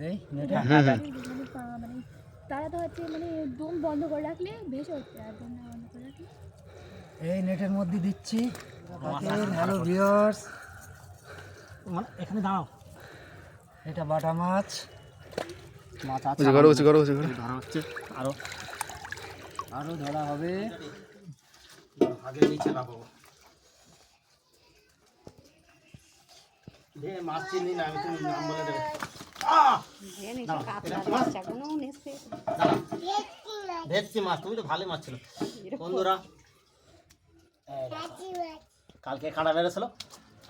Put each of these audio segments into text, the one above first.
দেই নেটে মানে তারা তো হচ্ছে মানে দম বন্ধ করে রাখলে বেশ হচ্ছে আর দম না বন্ধ করে রাখলে এই নেটের মধ্যে দিচ্ছি। হ্যালো ভিউয়ার্স, এখানে দাঁড়াও। এটা বাটা মাছ। মাছ আছে ধরা হচ্ছে। আরো আরও ধরা হবে। আগে নিচে রাখবো। মাছ চিনি না, আমি তুমি নাম বলে দেবে। ভেটকি মাছ, তুমি তো ভালোই মাছ ছিল বন্ধুরা। কালকে কাঁটা বেড়েছিল,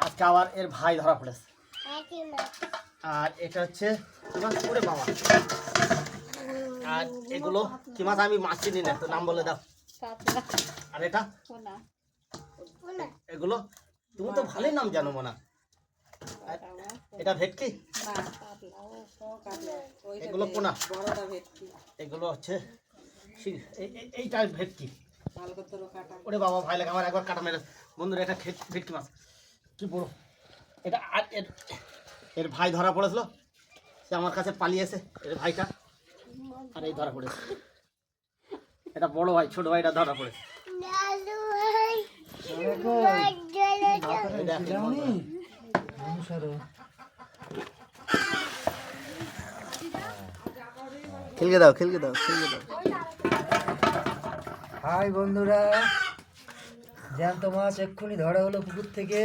আজকে আবার এর ভাই ধরা পড়েছে। আর এটা হচ্ছে ওরে বাবা। আর এগুলো কি মাছ আমি মাছ চিনি না, তো নাম বলে দাও। আর এটা এগুলো তুমি তো ভালোই নাম জানো মনে। এটা ভেটকি, এগুলো পোনা, এগুলো হচ্ছে এইটা ভেটকি। ওরে বাবা ভাই লাগে, আমার একবার কাটা মেরে বন্ধুরা। এটা ভেটকি মাছ কি বড় এটা। আর এর ভাই ধরা পড়েছিল, সে আমার কাছে পালিয়েছে এর ভাইটা। আর এই ধরা পড়েছে, এটা বড় ভাই, ছোট ভাইটা ধরা পড়েছে। খেলকে দাও, খেলকে দাও, খেলকে দাও। হাই বন্ধুরা, জ্যান্ত মাছ এক্ষুনি ধরা হলো পুকুর থেকে।